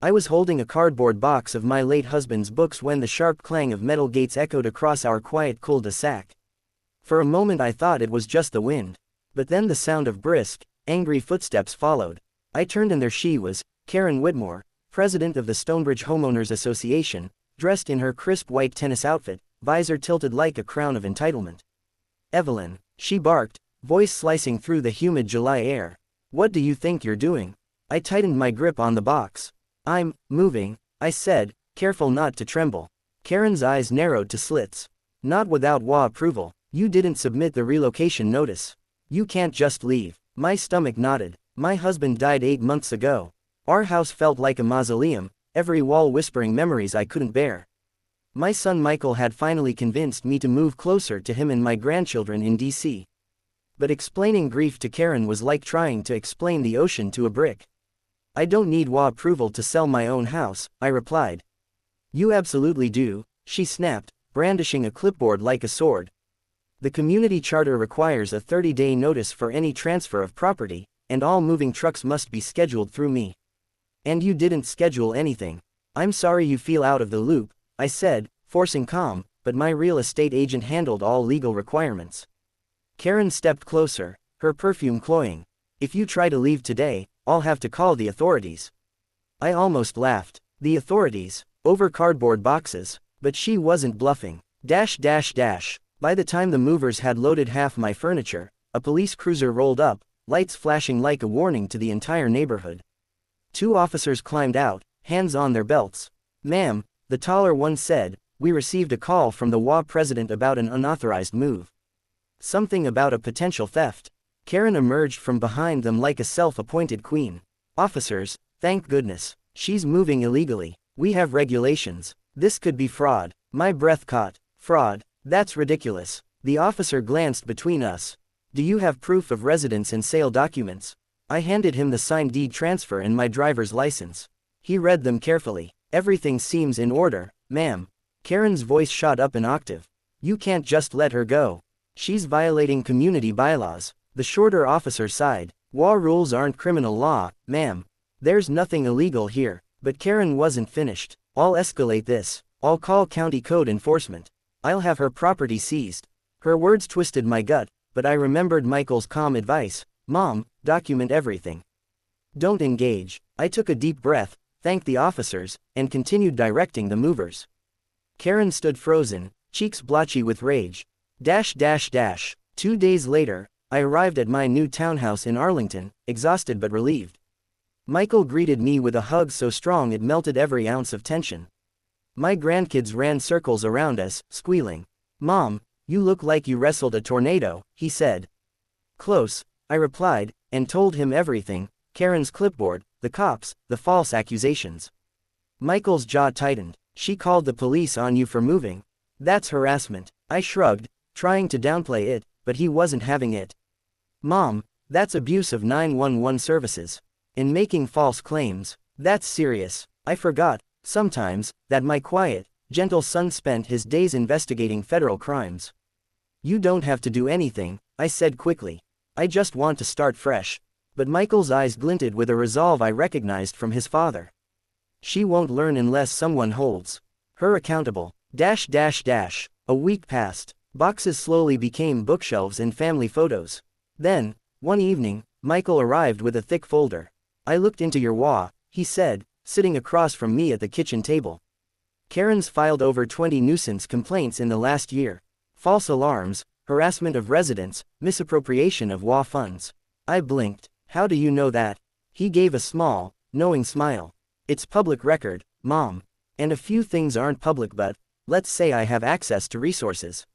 I was holding a cardboard box of my late husband's books when the sharp clang of metal gates echoed across our quiet cul-de-sac. For a moment I thought it was just the wind. But then the sound of brisk, angry footsteps followed. I turned and there she was, Karen Whitmore, president of the Stonebridge Homeowners Association, dressed in her crisp white tennis outfit, visor tilted like a crown of entitlement. "Evelyn," she barked, voice slicing through the humid July air. "What do you think you're doing?" I tightened my grip on the box. "I'm moving," I said, careful not to tremble. Karen's eyes narrowed to slits. "Not without HOA approval. You didn't submit the relocation notice. You can't just leave." My stomach knotted. My husband died 8 months ago. Our house felt like a mausoleum, every wall whispering memories I couldn't bear. My son Michael had finally convinced me to move closer to him and my grandchildren in D.C. But explaining grief to Karen was like trying to explain the ocean to a brick. "I don't need HOA approval to sell my own house," I replied. "You absolutely do," she snapped, brandishing a clipboard like a sword. "The community charter requires a 30-day notice for any transfer of property, and all moving trucks must be scheduled through me. And you didn't schedule anything." "I'm sorry you feel out of the loop," I said, forcing calm, "but my real estate agent handled all legal requirements." Karen stepped closer, her perfume cloying. "If you try to leave today, I'll have to call the authorities." I almost laughed. The authorities? Over cardboard boxes? But she wasn't bluffing. By the time the movers had loaded half my furniture, a police cruiser rolled up, lights flashing like a warning to the entire neighborhood. 2 officers climbed out, hands on their belts. "Ma'am," the taller one said, "we received a call from the HOA president about an unauthorized move. Something about a potential theft." Karen emerged from behind them like a self-appointed queen. "Officers, thank goodness. She's moving illegally. We have regulations. This could be fraud." My breath caught. "Fraud? That's ridiculous." The officer glanced between us. "Do you have proof of residence and sale documents?" I handed him the signed deed transfer and my driver's license. He read them carefully. "Everything seems in order, ma'am." Karen's voice shot up an octave. "You can't just let her go. She's violating community bylaws." The shorter officer sighed. "HOA rules aren't criminal law, ma'am. There's nothing illegal here." But Karen wasn't finished. "I'll escalate this. I'll call county code enforcement. I'll have her property seized." Her words twisted my gut, but I remembered Michael's calm advice. "Mom, document everything. Don't engage." I took a deep breath, thanked the officers, and continued directing the movers. Karen stood frozen, cheeks blotchy with rage. 2 days later, I arrived at my new townhouse in Arlington, exhausted but relieved. Michael greeted me with a hug so strong it melted every ounce of tension. My grandkids ran circles around us, squealing. "Mom, you look like you wrestled a tornado," he said. "Close," I replied, and told him everything: Karen's clipboard, the cops, the false accusations. Michael's jaw tightened. "She called the police on you for moving. That's harassment." I shrugged, trying to downplay it, but he wasn't having it. "Mom, that's abuse of 911 services. In making false claims. That's serious." I forgot, sometimes, that my quiet, gentle son spent his days investigating federal crimes. "You don't have to do anything," I said quickly. "I just want to start fresh." But Michael's eyes glinted with a resolve I recognized from his father. "She won't learn unless someone holds her accountable." A week passed. Boxes slowly became bookshelves and family photos. Then, one evening, Michael arrived with a thick folder. "I looked into your HOA," he said, sitting across from me at the kitchen table. "Karen's filed over 20 nuisance complaints in the last year. False alarms, harassment of residents, misappropriation of HOA funds." I blinked. "How do you know that?" He gave a small, knowing smile. "It's public record, Mom. And a few things aren't public, but let's say I have access to resources."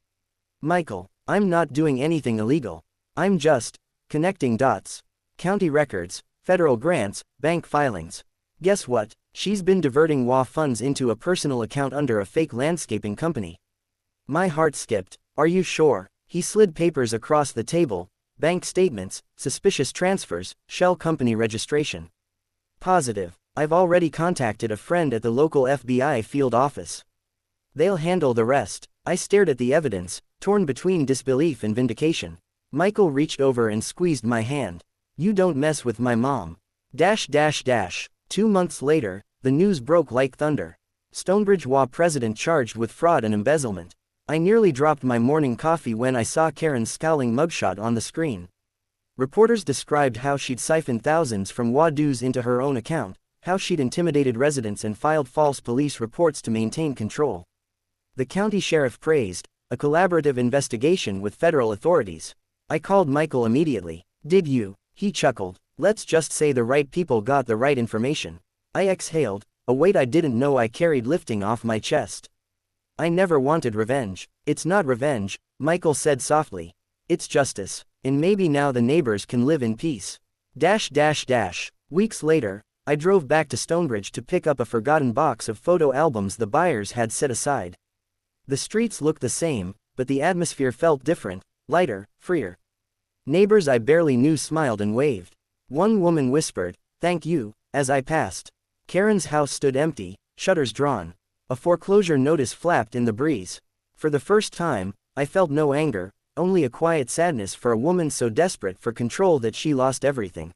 "Michael, I'm not doing anything illegal. I'm just connecting dots. County records, federal grants, bank filings. Guess what? She's been diverting HOA funds into a personal account under a fake landscaping company." My heart skipped. "Are you sure?" He slid papers across the table: bank statements, suspicious transfers, shell company registration. "Positive. I've already contacted a friend at the local FBI field office. They'll handle the rest." I stared at the evidence, torn between disbelief and vindication. Michael reached over and squeezed my hand. "You don't mess with my mom." 2 months later, The news broke like thunder. Stonebridge HOA president charged with fraud and embezzlement. I nearly dropped my morning coffee when I saw Karen's scowling mugshot on the screen. Reporters described how she'd siphoned thousands from HOA dues into her own account, how she'd intimidated residents and filed false police reports to maintain control. The county sheriff praised a collaborative investigation with federal authorities. I called Michael immediately. Did you? He chuckled. Let's just say the right people got the right information. I exhaled, a weight I didn't know I carried lifting off my chest. I never wanted revenge. It's not revenge, Michael said softly. It's justice. And maybe now the neighbors can live in peace. Weeks later, I drove back to Stonebridge to pick up a forgotten box of photo albums the buyers had set aside. The streets looked the same, but the atmosphere felt different, lighter, freer. Neighbors I barely knew smiled and waved. One woman whispered, "Thank you," as I passed. Karen's house stood empty, shutters drawn. A foreclosure notice flapped in the breeze. For the first time, I felt no anger, only a quiet sadness for a woman so desperate for control that she lost everything.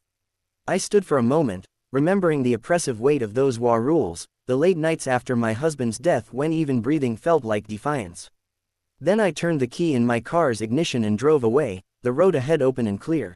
I stood for a moment, remembering the oppressive weight of those HOA rules, the late nights after my husband's death when even breathing felt like defiance. Then I turned the key in my car's ignition and drove away, the road ahead open and clear.